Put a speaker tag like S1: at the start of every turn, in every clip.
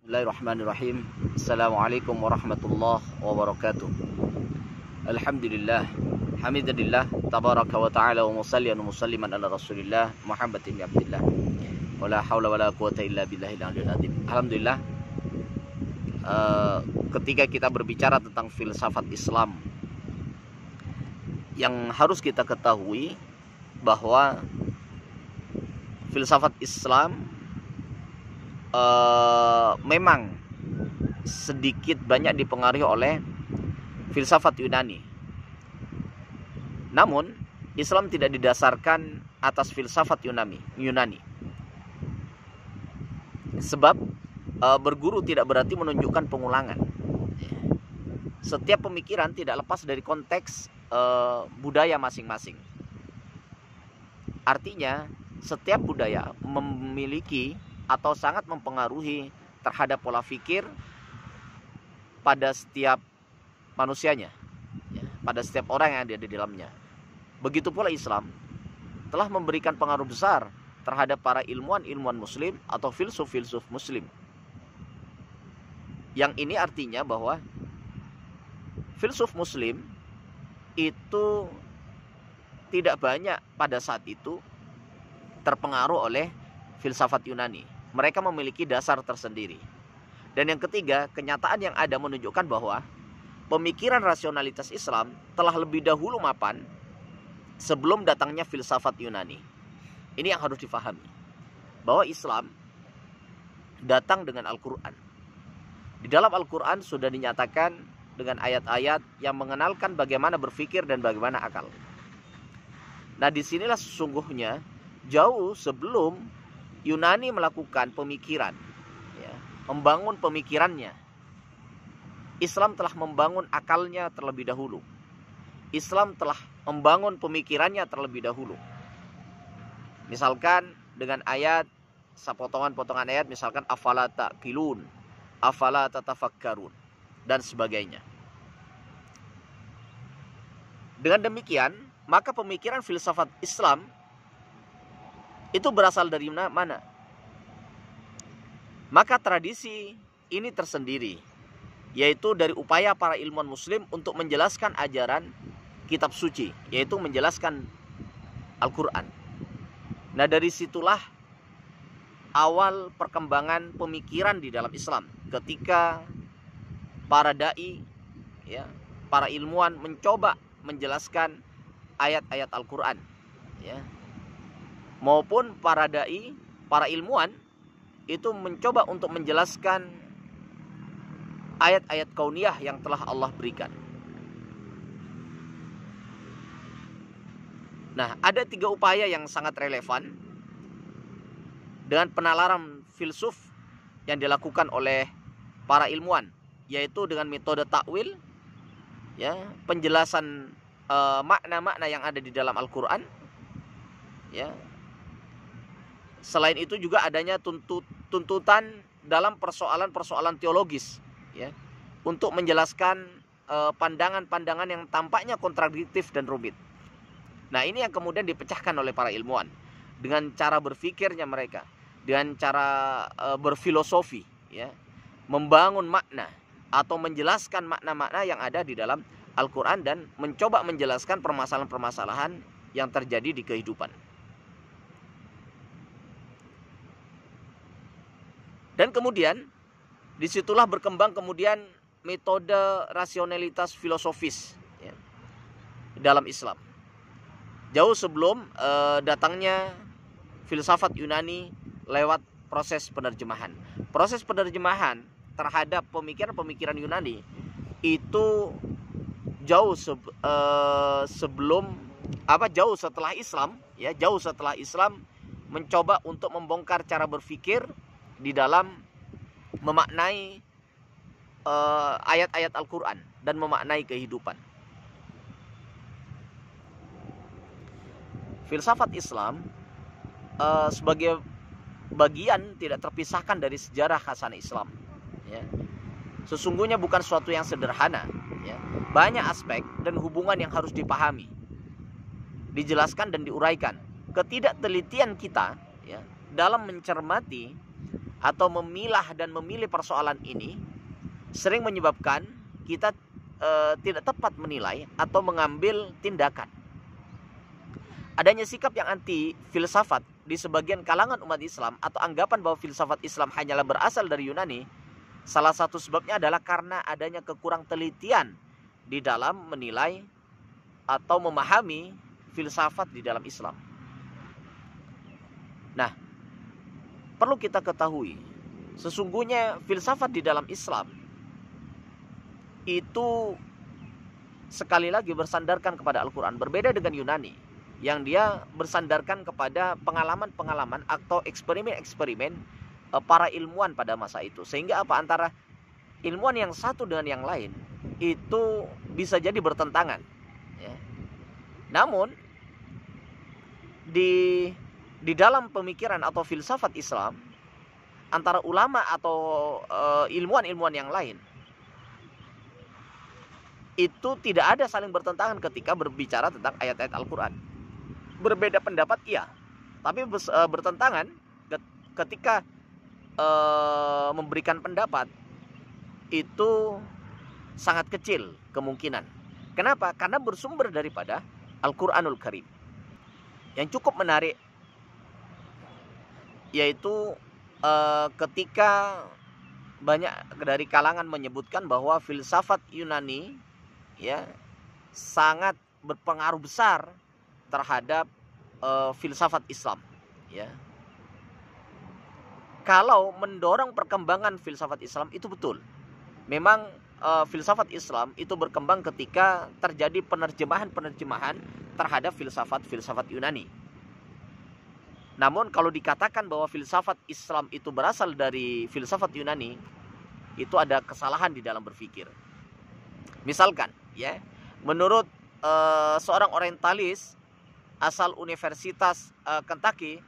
S1: Bismillahirrahmanirrahim. Assalamualaikum warahmatullahi wabarakatuh. Alhamdulillah, hamidalillah, tabaraka wa ta'ala wa musallian wa musalliman ala rasulillah Muhammad ibn Abdillah. Wala hawla wala quwata illa billahil aliyil azim. Alhamdulillah, ketika kita berbicara tentang filsafat Islam, yang harus kita ketahui bahwa filsafat Islam memang sedikit banyak dipengaruhi oleh filsafat Yunani. Namun Islam tidak didasarkan atas filsafat Yunani. Sebab berguru tidak berarti menunjukkan pengulangan. Setiap pemikiran tidak lepas dari konteks budaya masing-masing. Artinya setiap budaya memiliki atau sangat mempengaruhi terhadap pola pikir pada setiap manusianya, pada setiap orang yang ada di dalamnya. Begitu pula Islam telah memberikan pengaruh besar terhadap para ilmuwan muslim atau filsuf muslim. Yang ini artinya bahwa filsuf muslim itu tidak banyak pada saat itu terpengaruh oleh filsafat Yunani. Mereka memiliki dasar tersendiri. Dan yang ketiga, kenyataan yang ada menunjukkan bahwa pemikiran rasionalitas Islam telah lebih dahulu mapan sebelum datangnya filsafat Yunani. Ini yang harus difahami, bahwa Islam datang dengan Al-Quran. Di dalam Al-Quran sudah dinyatakan dengan ayat-ayat yang mengenalkan bagaimana berpikir dan bagaimana akal. Nah, disinilah sesungguhnya jauh sebelum Yunani melakukan pemikiran, membangun pemikirannya, Islam telah membangun akalnya terlebih dahulu. Islam telah membangun pemikirannya terlebih dahulu. Misalkan dengan ayat, sepotongan-potongan ayat, misalkan afala ta'qilun, afala tatafakkarun, dan sebagainya. Dengan demikian, maka pemikiran filsafat Islam itu berasal dari mana? Maka tradisi ini tersendiri, yaitu dari upaya para ilmuwan muslim untuk menjelaskan ajaran kitab suci, yaitu menjelaskan Al-Quran. Nah, dari situlah awal perkembangan pemikiran di dalam Islam, ketika para dai, para ilmuwan mencoba menjelaskan ayat-ayat Al-Quran, maupun para dai, para ilmuwan itu mencoba untuk menjelaskan ayat-ayat kauniyah yang telah Allah berikan. Nah, ada 3 upaya yang sangat relevan dengan penalaran filsuf yang dilakukan oleh para ilmuwan, yaitu dengan metode takwil, penjelasan makna-makna yang ada di dalam Al-Quran, Selain itu juga adanya tuntutan dalam persoalan-persoalan teologis, untuk menjelaskan pandangan-pandangan yang tampaknya kontradiktif dan rumit. Nah, ini yang kemudian dipecahkan oleh para ilmuwan dengan cara berpikirnya mereka, dengan cara berfilosofi, membangun makna atau menjelaskan makna-makna yang ada di dalam Al-Quran dan mencoba menjelaskan permasalahan-permasalahan yang terjadi di kehidupan. Dan kemudian disitulah berkembang kemudian metode rasionalitas filosofis dalam Islam. Jauh sebelum datangnya filsafat Yunani lewat proses penerjemahan. Proses penerjemahan terhadap pemikiran-pemikiran Yunani itu jauh setelah Islam mencoba untuk membongkar cara berpikir di dalam memaknai ayat-ayat Al-Quran dan memaknai kehidupan. Filsafat Islam sebagai bagian tidak terpisahkan dari sejarah Hasanah Islam. Sesungguhnya bukan suatu yang sederhana. Banyak aspek dan hubungan yang harus dipahami, dijelaskan dan diuraikan. Ketidaktelitian kita dalam mencermati atau memilah dan memilih persoalan ini sering menyebabkan kita tidak tepat menilai atau mengambil tindakan. Adanya sikap yang anti filsafat di sebagian kalangan umat Islam atau anggapan bahwa filsafat Islam hanyalah berasal dari Yunani, salah satu sebabnya adalah karena adanya kekurang telitian di dalam menilai atau memahami filsafat di dalam Islam. Nah, perlu kita ketahui, sesungguhnya filsafat di dalam Islam itu sekali lagi bersandarkan kepada Al-Quran. Berbeda dengan Yunani, yang dia bersandarkan kepada pengalaman-pengalaman atau eksperimen-eksperimen para ilmuwan pada masa itu. Sehingga antara ilmuwan yang satu dengan yang lain itu bisa jadi bertentangan. Ya. Namun di dalam pemikiran atau filsafat Islam, antara ulama atau ilmuwan-ilmuwan yang lain itu tidak ada saling bertentangan ketika berbicara tentang ayat-ayat Al-Quran. Berbeda pendapat iya, tapi bertentangan ketika memberikan pendapat itu sangat kecil kemungkinan. Kenapa? Karena bersumber daripada Al-Quranul Karim. Yang cukup menarik yaitu ketika banyak dari kalangan menyebutkan bahwa filsafat Yunani ya sangat berpengaruh besar terhadap filsafat Islam. Ya, kalau mendorong perkembangan filsafat Islam itu betul. Memang filsafat Islam itu berkembang ketika terjadi penerjemahan terhadap filsafat Yunani. Namun kalau dikatakan bahwa filsafat Islam itu berasal dari filsafat Yunani, itu ada kesalahan di dalam berpikir. Misalkan, ya, menurut seorang orientalis asal Universitas Kentucky,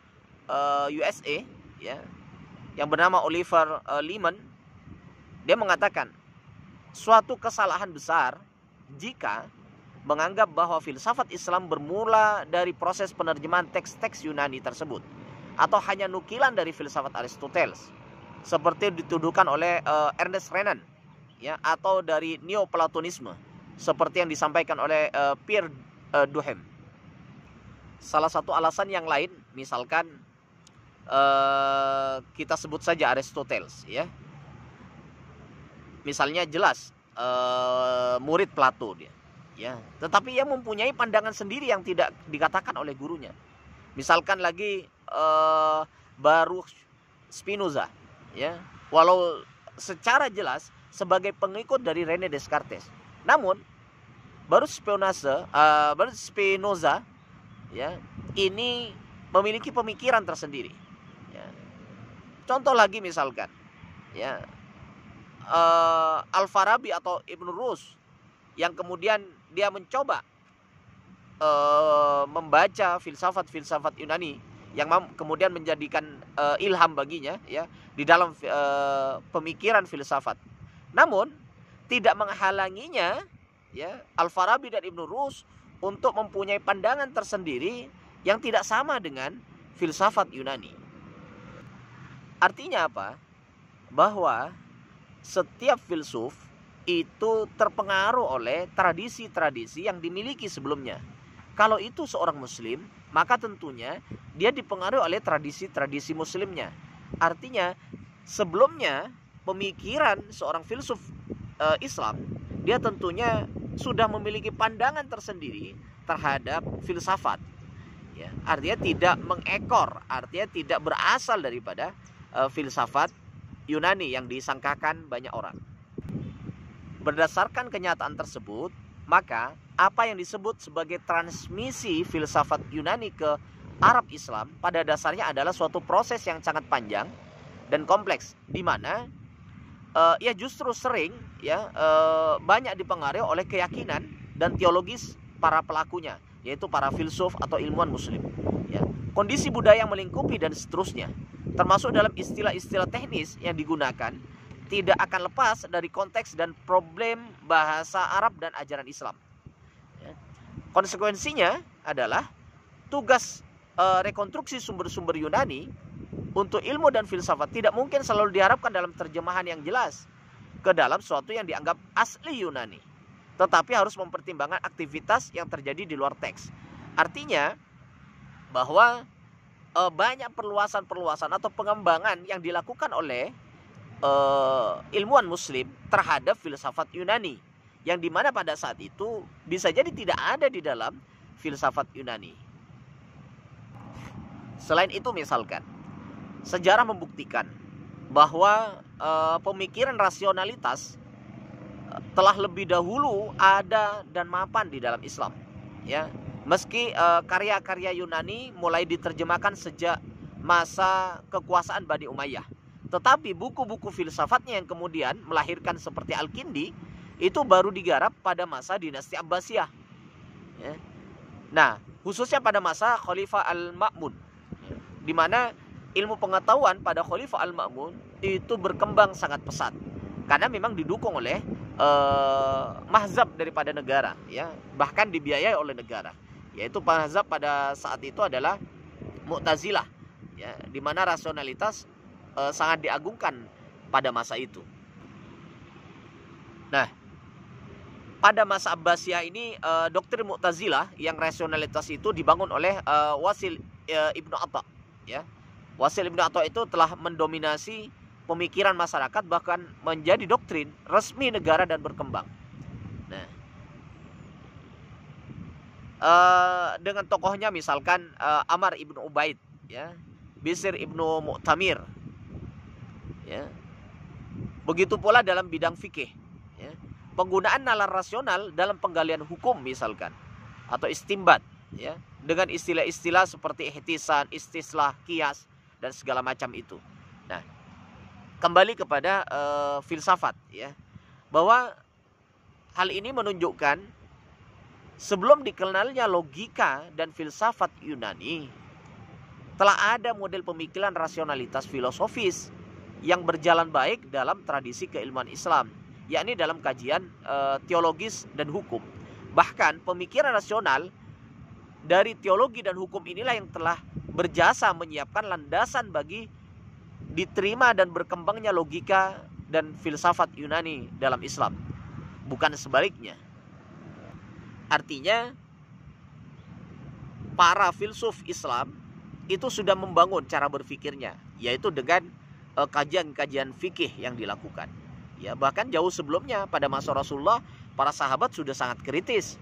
S1: USA, ya, yang bernama Oliver Leaman, dia mengatakan suatu kesalahan besar jika menganggap bahwa filsafat Islam bermula dari proses penerjemahan teks-teks Yunani tersebut atau hanya nukilan dari filsafat Aristoteles seperti dituduhkan oleh Ernest Renan, ya, atau dari Neoplatonisme seperti yang disampaikan oleh Pierre Duhem. Salah satu alasan yang lain, misalkan kita sebut saja Aristoteles, ya. Misalnya jelas murid Plato dia, ya, tetapi ia mempunyai pandangan sendiri yang tidak dikatakan oleh gurunya. Misalkan lagi Baruch Spinoza, ya, walau secara jelas sebagai pengikut dari René Descartes, namun Baruch Spinoza, ya, ini memiliki pemikiran tersendiri. Ya. Contoh lagi misalkan, ya, Al-Farabi atau Ibn Rus, yang kemudian dia mencoba membaca filsafat Yunani yang kemudian menjadikan ilham baginya, ya, di dalam pemikiran filsafat. Namun tidak menghalanginya, ya, Al-Farabi dan Ibn Rus untuk mempunyai pandangan tersendiri yang tidak sama dengan filsafat Yunani. Artinya apa? Bahwa setiap filsuf itu terpengaruh oleh tradisi-tradisi yang dimiliki sebelumnya. Kalau itu seorang muslim, maka tentunya dia dipengaruhi oleh tradisi-tradisi muslimnya. Artinya sebelumnya pemikiran seorang filsuf Islam, dia tentunya sudah memiliki pandangan tersendiri terhadap filsafat. Ya, artinya tidak mengekor, artinya tidak berasal daripada filsafat Yunani yang disangkakan banyak orang. Berdasarkan kenyataan tersebut, maka apa yang disebut sebagai transmisi filsafat Yunani ke Arab Islam pada dasarnya adalah suatu proses yang sangat panjang dan kompleks, di mana ya justru sering, ya, banyak dipengaruhi oleh keyakinan dan teologis para pelakunya, yaitu para filsuf atau ilmuwan muslim, ya. Kondisi budaya yang melingkupi dan seterusnya, termasuk dalam istilah-istilah teknis yang digunakan, tidak akan lepas dari konteks dan problem bahasa Arab dan ajaran Islam. Ya. Konsekuensinya adalah tugas rekonstruksi sumber-sumber Yunani untuk ilmu dan filsafat tidak mungkin selalu diharapkan dalam terjemahan yang jelas ke dalam sesuatu yang dianggap asli Yunani, tetapi harus mempertimbangkan aktivitas yang terjadi di luar teks. Artinya bahwa banyak perluasan-perluasan atau pengembangan yang dilakukan oleh ilmuwan muslim terhadap filsafat Yunani, yang dimana pada saat itu bisa jadi tidak ada di dalam filsafat Yunani. Selain itu, misalkan sejarah membuktikan bahwa pemikiran rasionalitas telah lebih dahulu ada dan mapan di dalam Islam, ya. Meski karya-karya Yunani mulai diterjemahkan sejak masa kekuasaan Bani Umayyah, tetapi buku-buku filsafatnya yang kemudian melahirkan seperti Al-Kindi itu baru digarap pada masa dinasti Abbasiyah, ya. Nah, khususnya pada masa Khalifah Al-Ma'mun, di mana ilmu pengetahuan pada Khalifah Al-Ma'mun itu berkembang sangat pesat, karena memang didukung oleh mazhab daripada negara, ya, bahkan dibiayai oleh negara, yaitu mazhab pada saat itu adalah Mu'tazilah, ya, di mana rasionalitas sangat diagungkan pada masa itu. Nah, pada masa Abbasiyah ini doktrin Mu'tazilah yang rasionalitas itu dibangun oleh Wasil Ibnu Atha, ya. Wasil Ibnu Atha itu telah mendominasi pemikiran masyarakat, bahkan menjadi doktrin resmi negara dan berkembang. Nah, dengan tokohnya misalkan Amr Ibnu Ubaid, ya, Bishr Ibnu Mu'tamir, ya. Begitu pula dalam bidang fikih, ya. Penggunaan nalar rasional dalam penggalian hukum misalkan, atau istimbat, ya, dengan istilah-istilah seperti ihtisan, istislah, qiyas, dan segala macam itu. Nah, kembali kepada filsafat, ya, bahwa hal ini menunjukkan sebelum dikenalnya logika dan filsafat Yunani, telah ada model pemikiran rasionalitas filosofis yang berjalan baik dalam tradisi keilmuan Islam, yakni dalam kajian teologis dan hukum. Bahkan pemikiran rasional dari teologi dan hukum inilah yang telah berjasa menyiapkan landasan bagi diterima dan berkembangnya logika dan filsafat Yunani dalam Islam, bukan sebaliknya. Artinya para filsuf Islam itu sudah membangun cara berpikirnya, yaitu dengan kajian-kajian fikih yang dilakukan, ya. Bahkan jauh sebelumnya pada masa Rasulullah, para sahabat sudah sangat kritis,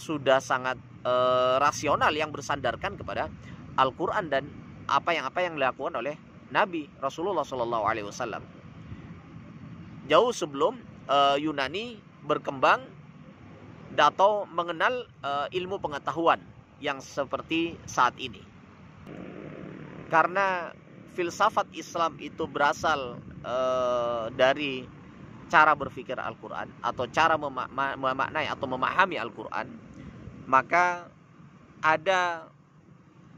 S1: sudah sangat rasional, yang bersandarkan kepada Al-Quran dan apa yang dilakukan oleh Nabi Rasulullah SAW. Jauh sebelum Yunani berkembang atau mengenal ilmu pengetahuan yang seperti saat ini. Karena filsafat Islam itu berasal dari cara berpikir Al-Quran, atau cara memaknai atau memahami Al-Quran, maka ada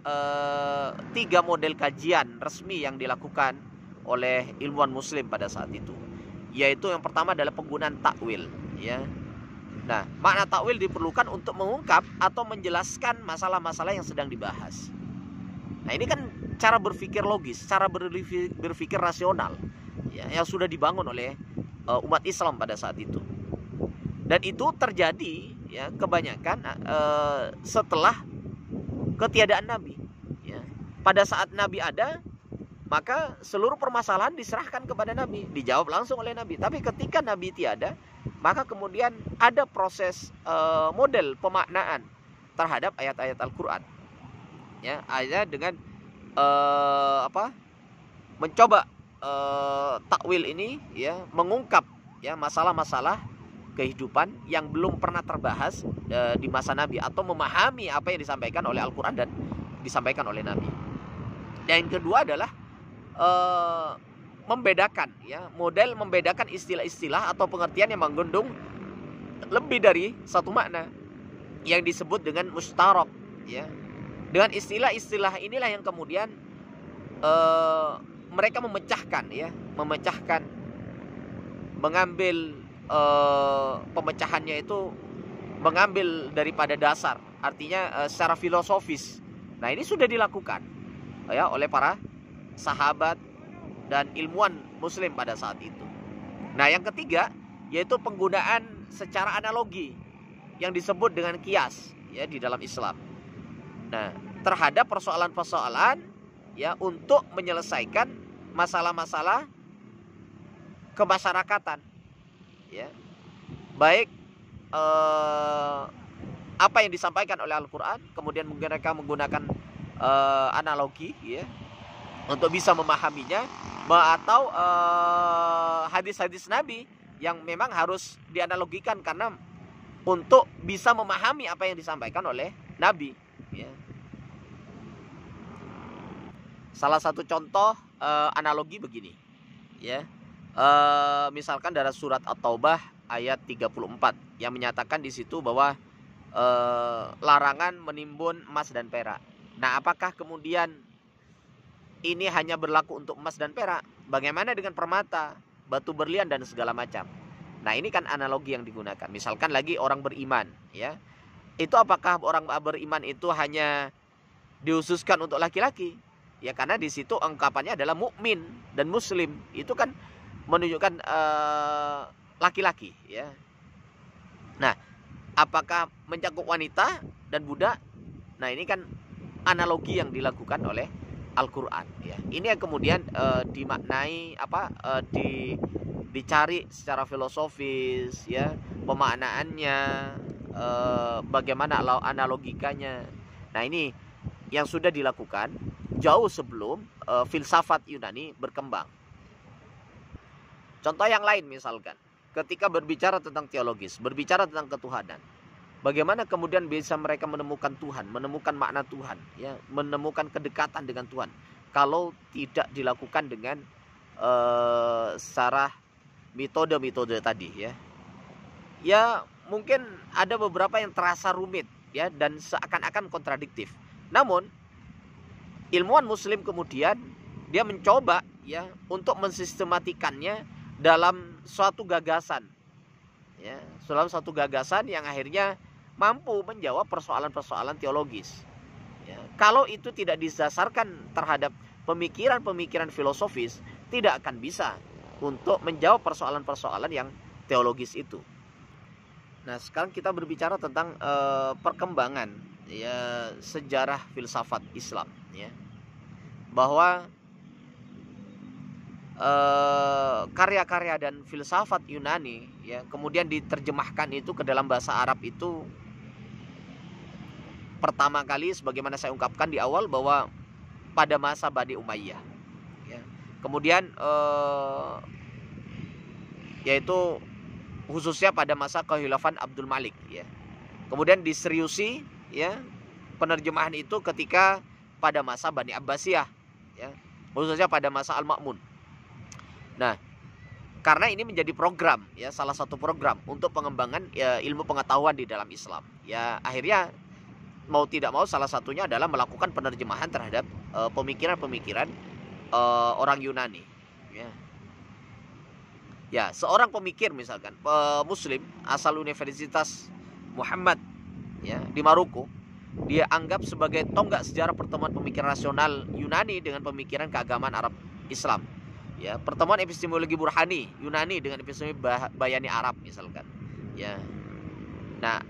S1: 3 model kajian resmi yang dilakukan oleh ilmuwan muslim pada saat itu, yaitu yang pertama adalah penggunaan takwil, ya. Nah, makna takwil diperlukan untuk mengungkap atau menjelaskan masalah-masalah yang sedang dibahas. Nah, ini kan cara berpikir logis, cara berpikir rasional, ya, yang sudah dibangun oleh umat Islam pada saat itu. Dan itu terjadi, ya, kebanyakan setelah ketiadaan Nabi, ya. Pada saat Nabi ada, maka seluruh permasalahan diserahkan kepada Nabi, dijawab langsung oleh Nabi. Tapi ketika Nabi tiada, maka kemudian ada proses model pemaknaan terhadap ayat-ayat Al-Quran, ya, ayat dengan mencoba takwil ini, ya, mengungkap, ya, masalah-masalah kehidupan yang belum pernah terbahas di masa Nabi, atau memahami apa yang disampaikan oleh Al-Quran dan disampaikan oleh Nabi. Dan yang kedua adalah membedakan, ya, model membedakan istilah-istilah atau pengertian yang mengandung lebih dari satu makna, yang disebut dengan mustarok, ya. Dengan istilah-istilah inilah yang kemudian mereka memecahkan, ya, mengambil pemecahannya itu mengambil daripada dasar, artinya secara filosofis. Nah, ini sudah dilakukan ya oleh para sahabat dan ilmuwan muslim pada saat itu. Nah, yang ketiga yaitu penggunaan secara analogi yang disebut dengan kias ya di dalam Islam. Nah, terhadap persoalan-persoalan ya untuk menyelesaikan masalah-masalah kemasyarakatan ya. Baik apa yang disampaikan oleh Al-Qur'an, kemudian mereka menggunakan analogi ya untuk bisa memahaminya, atau hadis-hadis Nabi yang memang harus dianalogikan karena untuk bisa memahami apa yang disampaikan oleh Nabi ya. Salah satu contoh analogi begini ya. Misalkan dari surat At-Taubah ayat 34 yang menyatakan di situ bahwa larangan menimbun emas dan perak. Nah, apakah kemudian ini hanya berlaku untuk emas dan perak? Bagaimana dengan permata, batu berlian dan segala macam? Nah, ini kan analogi yang digunakan. Misalkan lagi orang beriman ya. Itu apakah orang beriman itu hanya dihususkan untuk laki-laki? Ya, karena di situ ungkapannya adalah mukmin dan muslim. Itu kan menunjukkan laki-laki ya. Nah, apakah mencakup wanita dan budak? Nah, ini kan analogi yang dilakukan oleh Al-Qur'an ya. Ini yang kemudian dimaknai dicari secara filosofis ya, pemaknaannya, bagaimana analogikanya. Nah, ini yang sudah dilakukan jauh sebelum filsafat Yunani berkembang. Contoh yang lain misalkan, ketika berbicara tentang teologis, berbicara tentang ketuhanan, bagaimana kemudian bisa mereka menemukan Tuhan, menemukan makna Tuhan, ya, menemukan kedekatan dengan Tuhan, kalau tidak dilakukan dengan secara metode-metode tadi, ya. Ya, mungkin ada beberapa yang terasa rumit, ya, dan seakan-akan kontradiktif. Namun, ilmuwan Muslim kemudian dia mencoba, ya, untuk mensistematikannya dalam suatu gagasan, ya, dalam suatu gagasan yang akhirnya mampu menjawab persoalan-persoalan teologis. Ya, kalau itu tidak didasarkan terhadap pemikiran-pemikiran filosofis, tidak akan bisa untuk menjawab persoalan-persoalan yang teologis itu. Nah, sekarang kita berbicara tentang perkembangan ya sejarah filsafat Islam, ya, bahwa karya-karya dan filsafat Yunani, ya, kemudian diterjemahkan itu ke dalam bahasa Arab itu pertama kali, sebagaimana saya ungkapkan di awal, bahwa pada masa Bani Umayyah, ya. Kemudian yaitu khususnya pada masa kekhilafan Abdul Malik, ya. Kemudian diseriusi, ya, penerjemahan itu ketika pada masa Bani Abbasiyah, ya, khususnya pada masa Al-Ma'mun. Nah, karena ini menjadi program, ya, salah satu program untuk pengembangan ilmu pengetahuan di dalam Islam, ya, akhirnya mau tidak mau salah satunya adalah melakukan penerjemahan terhadap pemikiran-pemikiran orang Yunani, ya. Ya, seorang pemikir misalkan Muslim asal Universitas Muhammad, ya, di Maroko, dia anggap sebagai tonggak sejarah pertemuan pemikiran rasional Yunani dengan pemikiran keagamaan Arab Islam. Ya, pertemuan epistemologi Burhani Yunani dengan epistemologi Bayani Arab misalkan, ya. Nah,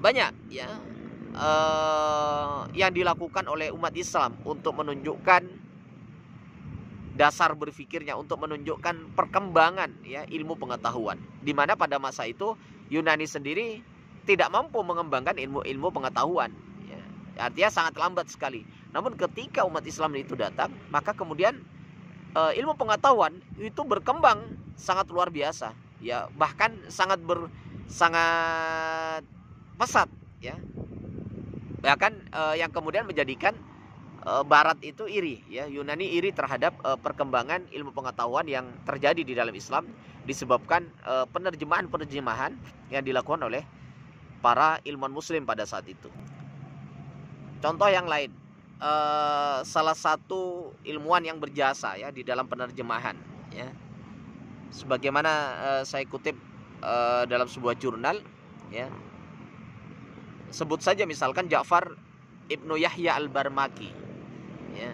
S1: banyak, ya, yang dilakukan oleh umat Islam untuk menunjukkan dasar berpikirnya, untuk menunjukkan perkembangan, ya, ilmu pengetahuan, di mana pada masa itu Yunani sendiri tidak mampu mengembangkan ilmu-ilmu pengetahuan, ya. Artinya sangat lambat sekali. Namun ketika umat Islam itu datang, maka kemudian ilmu pengetahuan itu berkembang sangat luar biasa, ya, bahkan sangat pesat, ya. Bahkan yang kemudian menjadikan Barat itu iri, ya, Yunani iri terhadap perkembangan ilmu pengetahuan yang terjadi di dalam Islam disebabkan penerjemahan-penerjemahan yang dilakukan oleh para ilmuwan Muslim pada saat itu. Contoh yang lain, salah satu ilmuwan yang berjasa, ya, di dalam penerjemahan, ya, sebagaimana saya kutip dalam sebuah jurnal, ya, sebut saja misalkan Ja'far Ibnu Yahya Al-Barmaki, ya,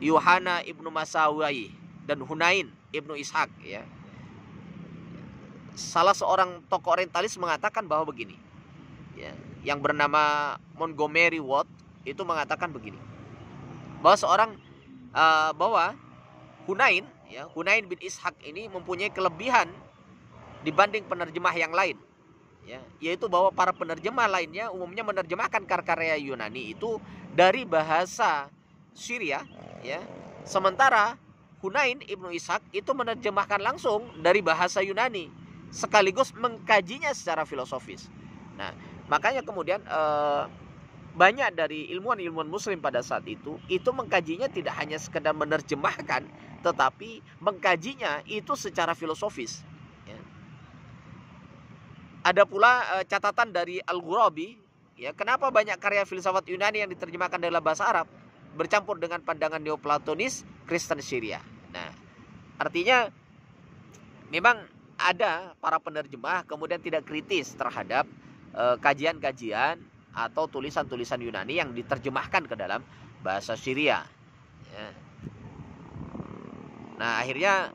S1: Yuhana ibnu Masawai dan Hunain ibnu Ishaq, ya. Salah seorang tokoh orientalis mengatakan bahwa begini, ya, yang bernama Montgomery Watt itu mengatakan begini, bahwa Hunain, ya, Hunain bin Ishaq ini mempunyai kelebihan dibanding penerjemah yang lain, ya, yaitu bahwa para penerjemah lainnya umumnya menerjemahkan karya Yunani itu dari bahasa Syria, ya, sementara Hunain ibnu Ishaq itu menerjemahkan langsung dari bahasa Yunani sekaligus mengkajinya secara filosofis. Nah, makanya kemudian banyak dari ilmuwan-ilmuwan muslim pada saat itu mengkajinya tidak hanya sekedar menerjemahkan, tetapi mengkajinya itu secara filosofis, ya. Ada pula catatan dari Al-Ghurabi, ya, kenapa banyak karya filsafat Yunani yang diterjemahkan dalam bahasa Arab bercampur dengan pandangan Neoplatonis Kristen Syria. Nah, artinya memang ada para penerjemah kemudian tidak kritis terhadap kajian-kajian atau tulisan-tulisan Yunani yang diterjemahkan ke dalam bahasa Syria, ya. Nah, akhirnya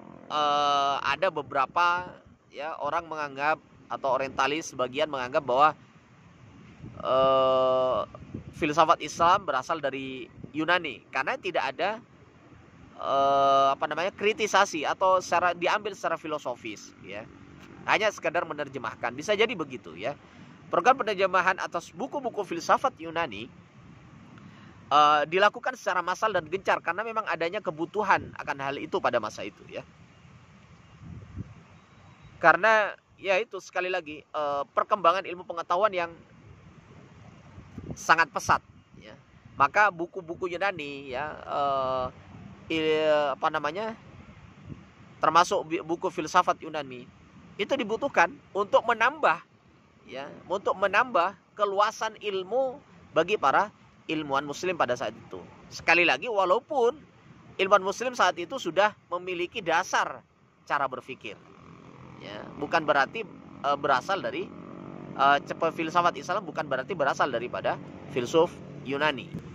S1: ada beberapa, ya, orang menganggap, atau orientalis sebagian menganggap bahwa filsafat Islam berasal dari Yunani karena tidak ada kritisasi atau diambil secara filosofis, ya. Hanya sekedar menerjemahkan. Bisa jadi begitu, ya. Program penerjemahan atas buku-buku filsafat Yunani dilakukan secara massal dan gencar karena memang adanya kebutuhan akan hal itu pada masa itu, ya. Karena ya itu sekali lagi perkembangan ilmu pengetahuan yang sangat pesat, ya. Maka buku-buku Yunani, ya, termasuk buku filsafat Yunani itu dibutuhkan untuk menambah, ya, keluasan ilmu bagi para ilmuwan muslim pada saat itu. Sekali lagi, walaupun ilmuwan muslim saat itu sudah memiliki dasar cara berpikir, ya, bukan berarti berasal dari filsafat Islam, bukan berarti berasal daripada filsuf Yunani.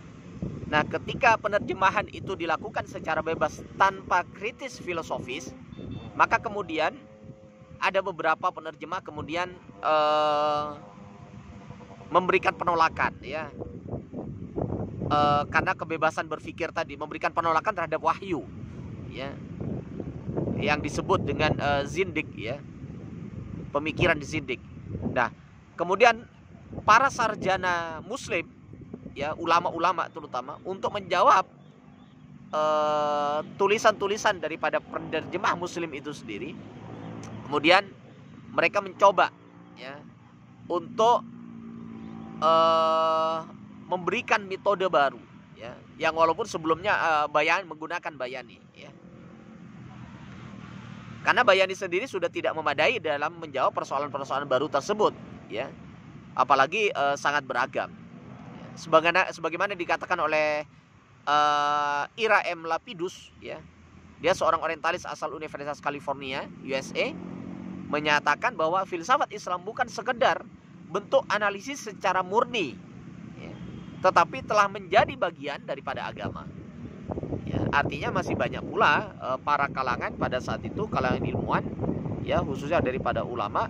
S1: Nah, ketika penerjemahan itu dilakukan secara bebas tanpa kritis filosofis, maka kemudian ada beberapa penerjemah kemudian memberikan penolakan, ya, karena kebebasan berpikir tadi, memberikan penolakan terhadap wahyu, ya, yang disebut dengan zindik, ya, pemikiran zindik. Nah, kemudian para sarjana muslim, ya, ulama-ulama terutama, untuk menjawab tulisan-tulisan daripada penerjemah muslim itu sendiri, kemudian mereka mencoba, ya, untuk memberikan metode baru, ya, yang walaupun sebelumnya menggunakan Bayani, ya. Karena Bayani sendiri sudah tidak memadai dalam menjawab persoalan-persoalan baru tersebut, ya, apalagi sangat beragam. Sebagaimana dikatakan oleh Ira M. Lapidus, ya, dia seorang orientalis asal Universitas California, USA, menyatakan bahwa filsafat Islam bukan sekedar bentuk analisis secara murni, ya, tetapi telah menjadi bagian daripada agama, ya. Artinya masih banyak pula para kalangan pada saat itu, kalangan ilmuwan, ya, khususnya daripada ulama,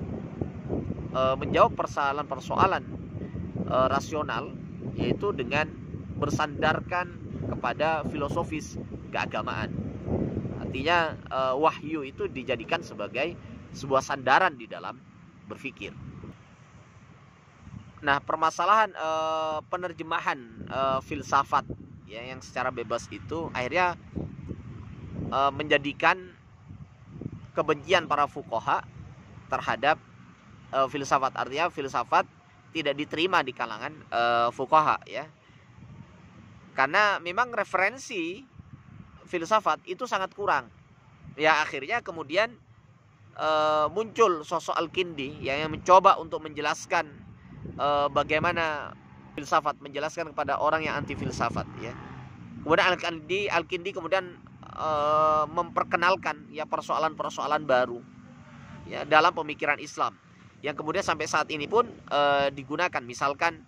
S1: menjawab persoalan-persoalan rasional, yaitu dengan bersandarkan kepada filosofis keagamaan. Artinya wahyu itu dijadikan sebagai sebuah sandaran di dalam berpikir. Nah, permasalahan penerjemahan filsafat, ya, yang secara bebas itu akhirnya menjadikan kebencian para fuqaha terhadap filsafat. Artinya filsafat tidak diterima di kalangan fuqaha, ya, karena memang referensi filsafat itu sangat kurang. Ya, akhirnya kemudian muncul sosok Al-Kindi yang mencoba untuk menjelaskan bagaimana filsafat, menjelaskan kepada orang yang anti filsafat, ya. Kemudian Al-Kindi kemudian memperkenalkan, ya, persoalan-persoalan baru, ya, dalam pemikiran Islam yang kemudian sampai saat ini pun digunakan. Misalkan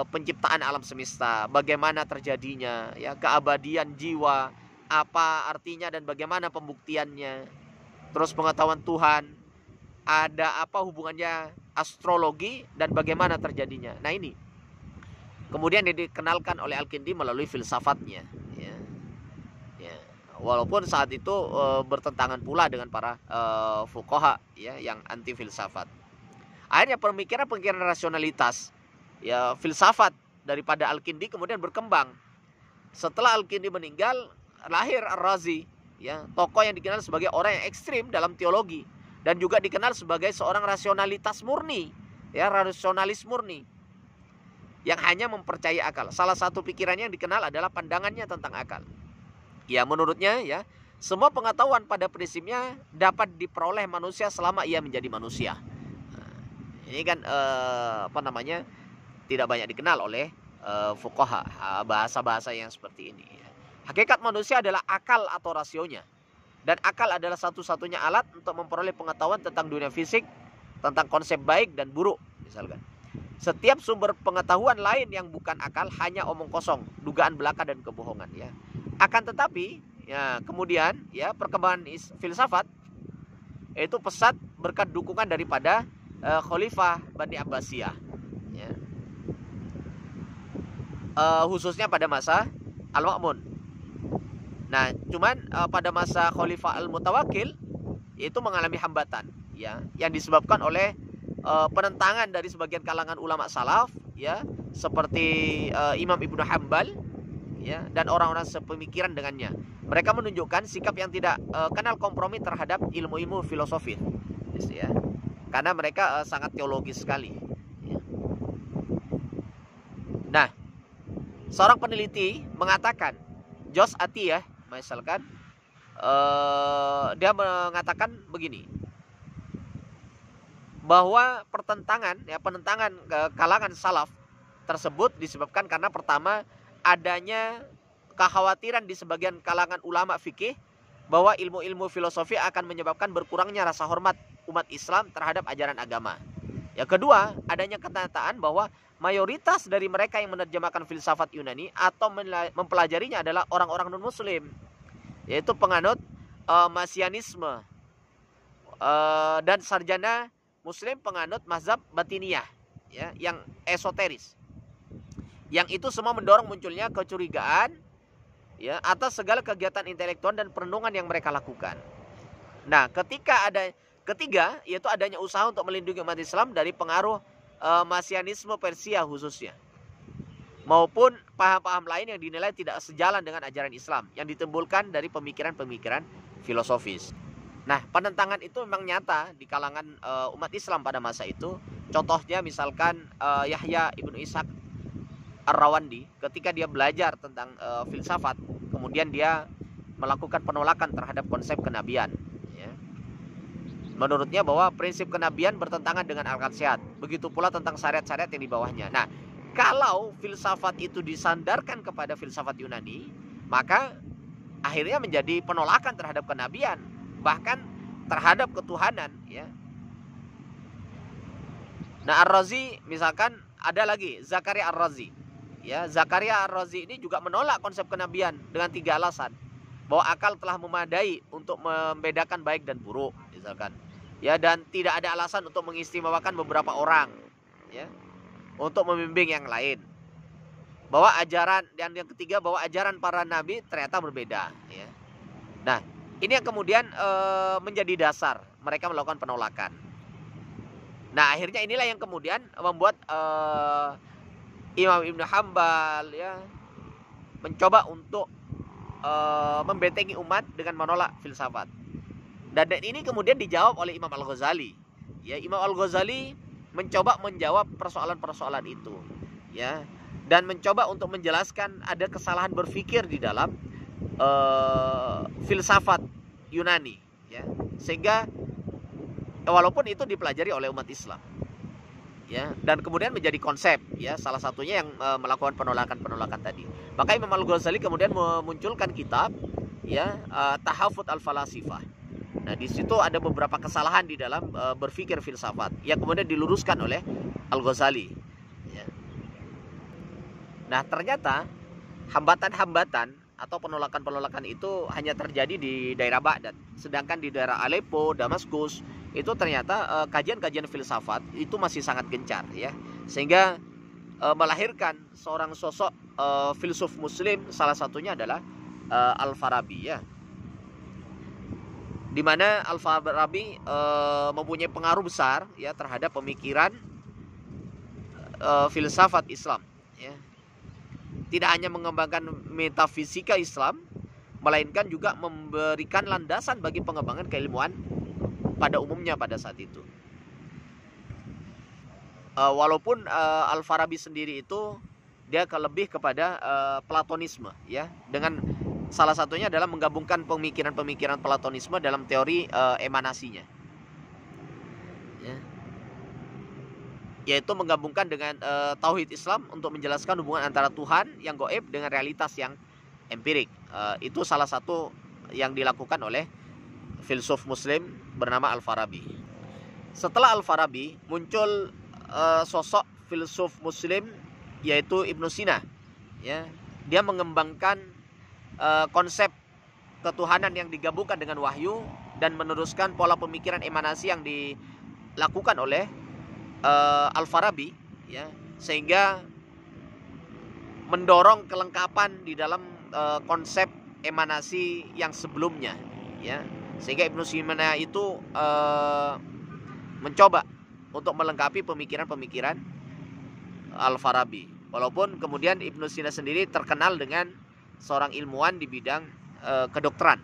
S1: penciptaan alam semesta, bagaimana terjadinya, ya, keabadian jiwa, apa artinya dan bagaimana pembuktiannya. Terus pengetahuan Tuhan, ada apa hubungannya astrologi dan bagaimana terjadinya. Nah ini kemudian dikenalkan oleh Al-Kindi melalui filsafatnya, ya. Ya. Walaupun saat itu bertentangan pula dengan para fuqaha, ya, yang anti filsafat. Akhirnya pemikiran rasionalitas, ya, filsafat daripada Al-Kindi kemudian berkembang. Setelah Al-Kindi meninggal, lahir Ar-Razi, ya, tokoh yang dikenal sebagai orang yang ekstrim dalam teologi dan juga dikenal sebagai seorang rasionalitas murni, ya, rasionalis murni yang hanya mempercayai akal. Salah satu pikirannya yang dikenal adalah pandangannya tentang akal. Ya, menurutnya, ya, semua pengetahuan pada prinsipnya dapat diperoleh manusia selama ia menjadi manusia. Nah, ini kan tidak banyak dikenal oleh fuqaha, bahasa-bahasa yang seperti ini. Hakikat manusia adalah akal atau rasionya. Dan akal adalah satu-satunya alat untuk memperoleh pengetahuan tentang dunia fisik, tentang konsep baik dan buruk, misalkan. Setiap sumber pengetahuan lain yang bukan akal hanya omong kosong, dugaan belaka dan kebohongan, ya. Akan tetapi, ya, kemudian, ya, perkembangan filsafat itu pesat berkat dukungan daripada Khalifah Bani Abbasiyah, ya. Khususnya pada masa Al-Ma'mun. Nah, cuman pada masa Khalifah Al-Mutawakkil itu mengalami hambatan, ya, yang disebabkan oleh penentangan dari sebagian kalangan ulama salaf, ya, seperti Imam Ibnu Hanbal, ya, dan orang-orang sepemikiran dengannya. Mereka menunjukkan sikap yang tidak kenal kompromi terhadap ilmu-ilmu filosofi, ya, karena mereka sangat teologis sekali, ya. Nah, seorang peneliti mengatakan, Jos Atiyah, misalkan, dia mengatakan begini, bahwa penentangan kalangan salaf tersebut disebabkan karena pertama adanya kekhawatiran di sebagian kalangan ulama fikih bahwa ilmu-ilmu filosofi akan menyebabkan berkurangnya rasa hormat umat Islam terhadap ajaran agama. Yang kedua, adanya kenyataan bahwa mayoritas dari mereka yang menerjemahkan filsafat Yunani atau mempelajarinya adalah orang-orang non-muslim, yaitu penganut Masianisme, dan sarjana muslim penganut mazhab batiniyah, ya, yang esoteris. Yang itu semua mendorong munculnya kecurigaan, ya, atas segala kegiatan intelektual dan perenungan yang mereka lakukan. Nah, ketiga yaitu adanya usaha untuk melindungi umat Islam dari pengaruh Masianisme Persia khususnya, maupun paham-paham lain yang dinilai tidak sejalan dengan ajaran Islam yang ditimbulkan dari pemikiran-pemikiran filosofis. Nah, penentangan itu memang nyata di kalangan umat Islam pada masa itu. Contohnya misalkan Yahya Ibnu Ishaq Ar-Rawandi, ketika dia belajar tentang filsafat, kemudian dia melakukan penolakan terhadap konsep kenabian, ya. Menurutnya bahwa prinsip kenabian bertentangan dengan akal sehat. Begitu pula tentang syariat-syariat yang di bawahnya. Nah, kalau filsafat itu disandarkan kepada filsafat Yunani, maka akhirnya menjadi penolakan terhadap kenabian, bahkan terhadap ketuhanan, ya. Nah, Ar-Razi misalkan, ada lagi Zakaria Ar-Razi, ya. Zakaria Ar-Razi ini juga menolak konsep kenabian dengan 3 alasan. Bahwa akal telah memadai untuk membedakan baik dan buruk, misalkan, ya, dan tidak ada alasan untuk mengistimewakan beberapa orang, ya, untuk membimbing yang lain. Bahwa ajaran, dan yang ketiga bahwa ajaran para nabi ternyata berbeda, ya. Nah, ini yang kemudian menjadi dasar mereka melakukan penolakan. Nah, akhirnya inilah yang kemudian membuat Imam Ibnu Hanbal, ya, mencoba untuk membentengi umat dengan menolak filsafat. Dan ini kemudian dijawab oleh Imam Al-Ghazali. Ya, Imam Al-Ghazali mencoba menjawab persoalan-persoalan itu, ya, dan mencoba untuk menjelaskan ada kesalahan berpikir di dalam filsafat Yunani, ya, sehingga walaupun itu dipelajari oleh umat Islam, ya, dan kemudian menjadi konsep, ya, salah satunya yang melakukan penolakan tadi. Maka Imam Al-Ghazali kemudian memunculkan kitab, ya, Tahafut Al-Falasifah. Nah, di situ ada beberapa kesalahan di dalam berpikir filsafat yang kemudian diluruskan oleh Al-Ghazali, ya. Nah, ternyata hambatan-hambatan atau penolakan-penolakan itu hanya terjadi di daerah Baghdad, sedangkan di daerah Aleppo, Damaskus itu ternyata kajian-kajian filsafat itu masih sangat gencar, ya, sehingga melahirkan seorang sosok filsuf Muslim, salah satunya adalah Al-Farabi, ya, di mana Al-Farabi mempunyai pengaruh besar, ya, terhadap pemikiran filsafat Islam, ya. Tidak hanya mengembangkan metafisika Islam, melainkan juga memberikan landasan bagi pengembangan keilmuan pada umumnya pada saat itu. Walaupun Al-Farabi sendiri itu dia lebih kepada Platonisme, ya, dengan salah satunya adalah menggabungkan pemikiran-pemikiran Platonisme dalam teori emanasinya, ya, yaitu menggabungkan dengan tauhid Islam untuk menjelaskan hubungan antara Tuhan yang gaib dengan realitas yang empirik. Itu salah satu yang dilakukan oleh filsuf Muslim bernama Al-Farabi. Setelah Al-Farabi muncul sosok filsuf Muslim yaitu Ibnu Sina, ya. Dia mengembangkan konsep ketuhanan yang digabungkan dengan wahyu dan meneruskan pola pemikiran emanasi yang dilakukan oleh Al-Farabi, ya, sehingga mendorong kelengkapan di dalam konsep emanasi yang sebelumnya, ya, sehingga Ibnu Sina itu mencoba untuk melengkapi pemikiran-pemikiran Al-Farabi, walaupun kemudian Ibnu Sina sendiri terkenal dengan seorang ilmuwan di bidang kedokteran.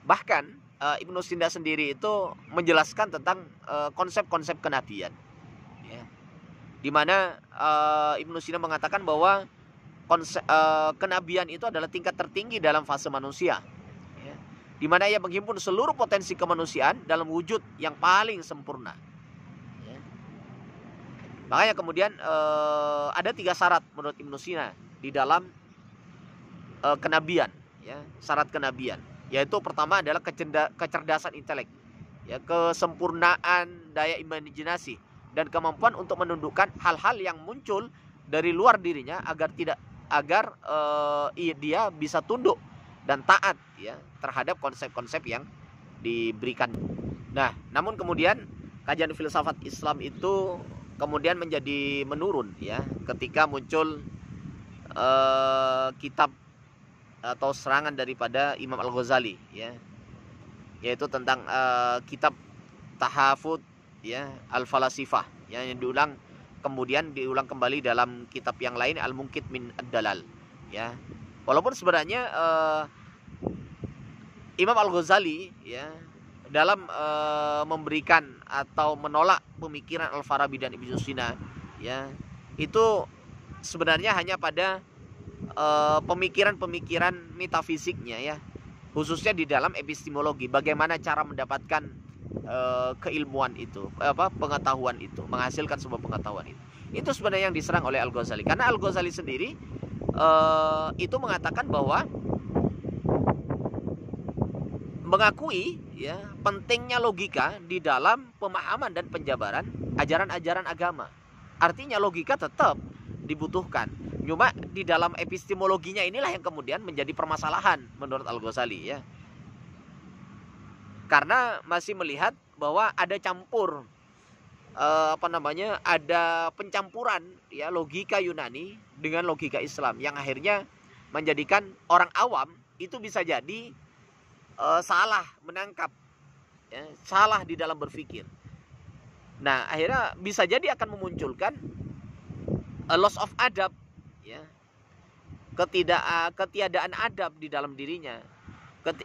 S1: Bahkan Ibnu Sina sendiri itu menjelaskan tentang konsep-konsep kenabian, ya, di mana Ibnu Sina mengatakan bahwa kenabian itu adalah tingkat tertinggi dalam fase manusia, ya, di mana ia menghimpun seluruh potensi kemanusiaan dalam wujud yang paling sempurna, ya. Makanya kemudian ada 3 syarat menurut Ibnu Sina di dalam kenabian, ya, syarat kenabian, yaitu pertama adalah kecerdasan intelek, ya, kesempurnaan daya imajinasi dan kemampuan untuk menundukkan hal-hal yang muncul dari luar dirinya agar dia bisa tunduk dan taat, ya, terhadap konsep-konsep yang diberikan. Nah, namun kemudian kajian filsafat Islam itu kemudian menjadi menurun, ya, ketika muncul kitab atau serangan daripada Imam Al-Ghazali, ya, yaitu tentang kitab Tahafut, ya, Al-Falasifah, ya, yang kemudian diulang kembali dalam kitab yang lain, Al-Munqidh min Ad-Dalal, ya. Walaupun sebenarnya Imam Al-Ghazali, ya, dalam memberikan atau menolak pemikiran Al-Farabi dan Ibnu Sina, ya, itu sebenarnya hanya pada pemikiran-pemikiran metafisiknya, ya, khususnya di dalam epistemologi, bagaimana cara mendapatkan keilmuan itu, pengetahuan itu, menghasilkan sebuah pengetahuan itu sebenarnya yang diserang oleh Al-Ghazali, karena Al-Ghazali sendiri itu mengatakan bahwa mengakui, ya, pentingnya logika di dalam pemahaman dan penjabaran ajaran-ajaran agama. Artinya logika tetap dibutuhkan, cuma di dalam epistemologinya inilah yang kemudian menjadi permasalahan menurut Al-Ghazali, ya, karena masih melihat bahwa ada campur ada pencampuran, ya, logika Yunani dengan logika Islam yang akhirnya menjadikan orang awam itu bisa jadi salah menangkap, ya, salah di dalam berpikir. Nah, akhirnya bisa jadi akan memunculkan loss of adab, ya, ketiadaan adab di dalam dirinya.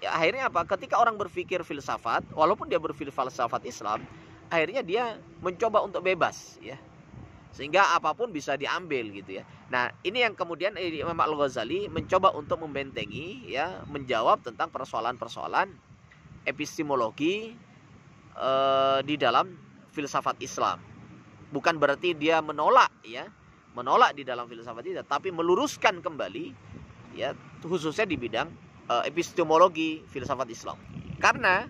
S1: Akhirnya apa? Ketika orang berpikir filsafat, walaupun dia berfilsafat Islam, akhirnya dia mencoba untuk bebas, ya, sehingga apapun bisa diambil, gitu, ya. Nah, ini yang kemudian Imam Al-Ghazali mencoba untuk membentengi, ya, menjawab tentang persoalan-persoalan epistemologi di dalam filsafat Islam. Bukan berarti dia menolak, ya, menolak di dalam filsafat itu, tapi meluruskan kembali, ya, khususnya di bidang epistemologi filsafat Islam. Karena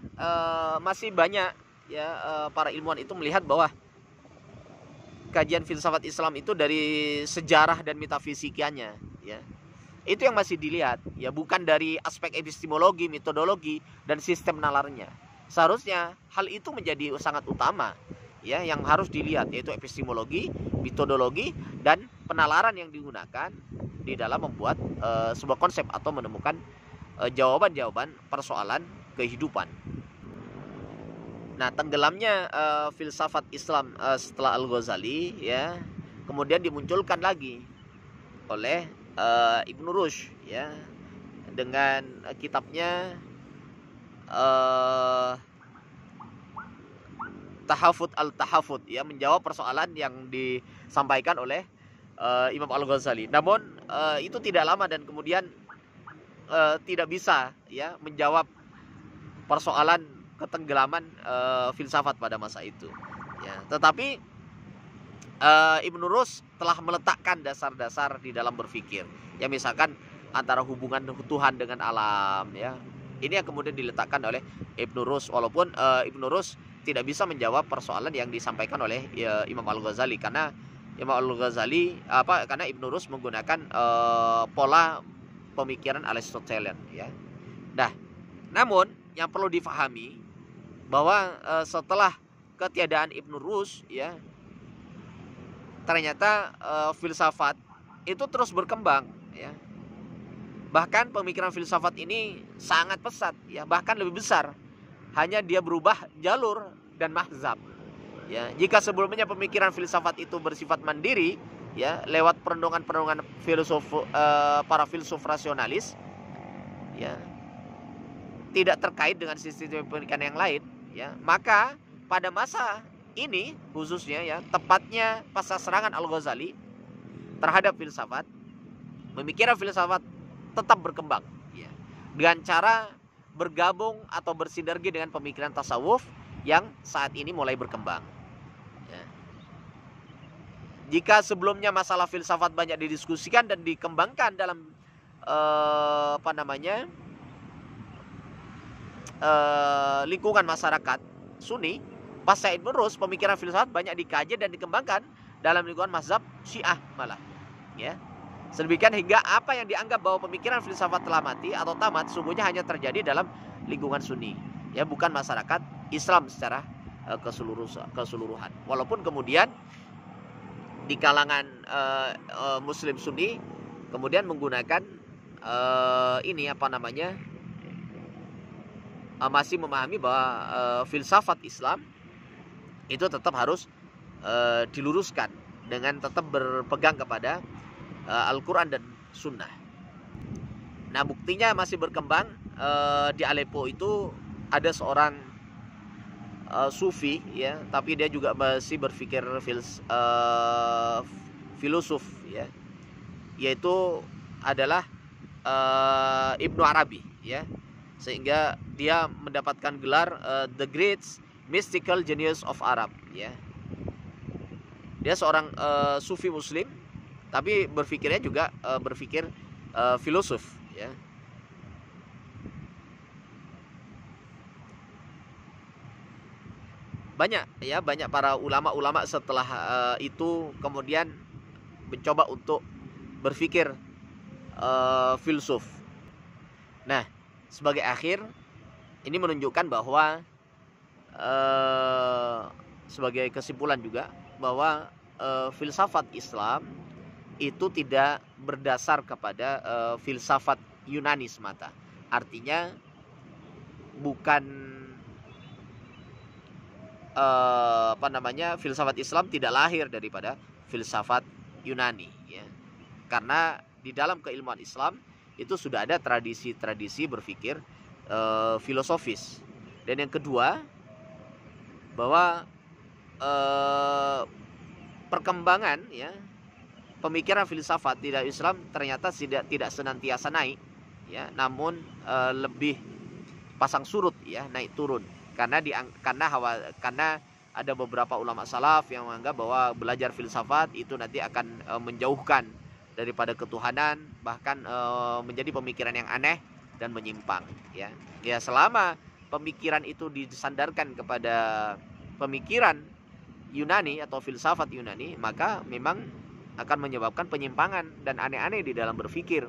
S1: masih banyak, ya, para ilmuwan itu melihat bahwa kajian filsafat Islam itu dari sejarah dan metafisikanya, ya. Itu yang masih dilihat, ya, bukan dari aspek epistemologi, metodologi, dan sistem nalarnya. Seharusnya hal itu menjadi sangat utama, ya, yang harus dilihat, yaitu epistemologi, metodologi, dan penalaran yang digunakan di dalam membuat sebuah konsep atau menemukan jawaban-jawaban persoalan kehidupan. Nah, tenggelamnya filsafat Islam setelah Al-Ghazali, ya, kemudian dimunculkan lagi oleh Ibn Rushd, ya, dengan kitabnya Tahafut al-Tahafut, ya, menjawab persoalan yang disampaikan oleh Imam Al-Ghazali. Namun itu tidak lama dan kemudian tidak bisa, ya, menjawab persoalan ketenggelaman filsafat pada masa itu, ya. Tetapi Ibn Rushd telah meletakkan dasar-dasar di dalam berpikir, ya, misalkan antara hubungan Tuhan dengan alam, ya. Ini yang kemudian diletakkan oleh Ibn Rushd, walaupun Ibn Rushd tidak bisa menjawab persoalan yang disampaikan oleh Imam Al-Ghazali, karena karena Ibn Rushd menggunakan pola pemikiran Aristotelian, ya. Nah, namun yang perlu difahami bahwa setelah ketiadaan Ibn Rushd, ya, ternyata filsafat itu terus berkembang, ya. Bahkan pemikiran filsafat ini sangat pesat, ya, bahkan lebih besar. Hanya dia berubah jalur dan mazhab, ya. Jika sebelumnya pemikiran filsafat itu bersifat mandiri, ya, lewat perenungan-perenungan para filsuf rasionalis, ya, tidak terkait dengan sistem pemikiran yang lain, ya, maka pada masa ini khususnya, ya, tepatnya pasca serangan Al-Ghazali terhadap filsafat, pemikiran filsafat tetap berkembang, ya, dengan cara bergabung atau bersinergi dengan pemikiran tasawuf yang saat ini mulai berkembang, ya. Jika sebelumnya masalah filsafat banyak didiskusikan dan dikembangkan dalam lingkungan masyarakat Sunni, pasca Ibn Rushd pemikiran filsafat banyak dikaji dan dikembangkan dalam lingkungan mazhab Syiah malah, ya. Sedemikian hingga apa yang dianggap bahwa pemikiran filsafat telah mati atau tamat sungguhnya hanya terjadi dalam lingkungan Sunni, ya, bukan masyarakat Islam secara keseluruhan. Walaupun kemudian di kalangan Muslim Sunni kemudian menggunakan masih memahami bahwa filsafat Islam itu tetap harus diluruskan dengan tetap berpegang kepada Al-Quran dan Sunnah. Nah, buktinya masih berkembang. Di Aleppo itu ada seorang sufi, ya, tapi dia juga masih berpikir filosof, ya, yaitu adalah Ibnu Arabi, ya, sehingga dia mendapatkan gelar the great mystical genius of Arab, ya. Dia seorang sufi muslim, tapi berpikirnya juga berpikir filosof, ya. Banyak para ulama-ulama setelah itu kemudian mencoba untuk berpikir filsuf. Nah, sebagai akhir ini menunjukkan bahwa sebagai kesimpulan juga bahwa filsafat Islam itu tidak berdasar kepada filsafat Yunani semata. Artinya bukan filsafat Islam tidak lahir daripada filsafat Yunani, ya. Karena di dalam keilmuan Islam itu sudah ada tradisi-tradisi berpikir filosofis. Dan yang kedua, bahwa perkembangan, ya, pemikiran filsafat di dalam Islam ternyata tidak senantiasa naik, ya, namun lebih pasang surut, ya, naik turun. Karena ada beberapa ulama salaf yang menganggap bahwa belajar filsafat itu nanti akan menjauhkan daripada ketuhanan, bahkan menjadi pemikiran yang aneh dan menyimpang, ya. Ya, selama pemikiran itu disandarkan kepada pemikiran Yunani atau filsafat Yunani, maka memang akan menyebabkan penyimpangan dan aneh-aneh di dalam berpikir.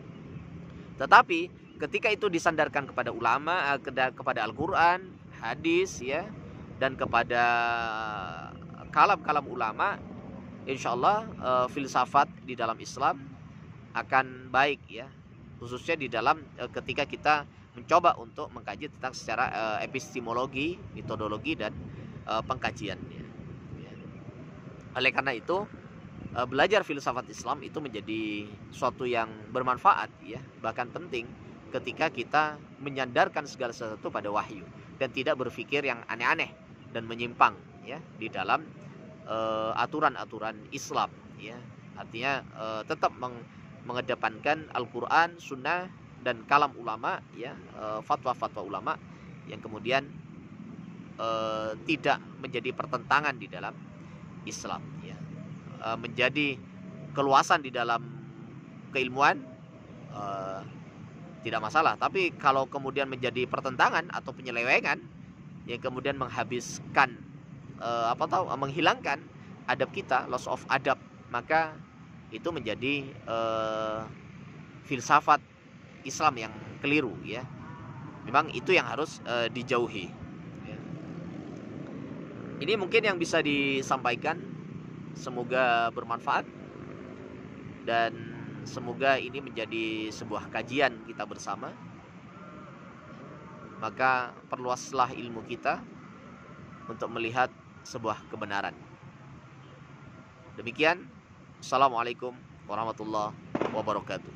S1: Tetapi ketika itu disandarkan kepada ulama, kepada Al-Quran, hadis, ya, dan kepada kalam-kalam ulama, insya Allah filsafat di dalam Islam akan baik, ya, khususnya di dalam ketika kita mencoba untuk mengkaji tentang secara epistemologi, metodologi, dan pengkajiannya. Ya. Oleh karena itu belajar filsafat Islam itu menjadi suatu yang bermanfaat, ya, bahkan penting ketika kita menyandarkan segala sesuatu pada wahyu dan tidak berpikir yang aneh-aneh dan menyimpang, ya, di dalam aturan-aturan Islam, ya. Artinya tetap mengedepankan Al-Quran, Sunnah, dan kalam ulama, ya, fatwa-fatwa ulama yang kemudian tidak menjadi pertentangan di dalam Islam, ya. Menjadi keluasan di dalam keilmuan tidak masalah, tapi kalau kemudian menjadi pertentangan atau penyelewengan yang kemudian menghabiskan menghilangkan adab kita, loss of adab, maka itu menjadi filsafat Islam yang keliru, ya. Memang itu yang harus dijauhi, ya. Ini mungkin yang bisa disampaikan, semoga bermanfaat dan semoga ini menjadi sebuah kajian kita bersama. Maka perluaslah ilmu kita untuk melihat sebuah kebenaran. Demikian, Assalamualaikum warahmatullahi wabarakatuh.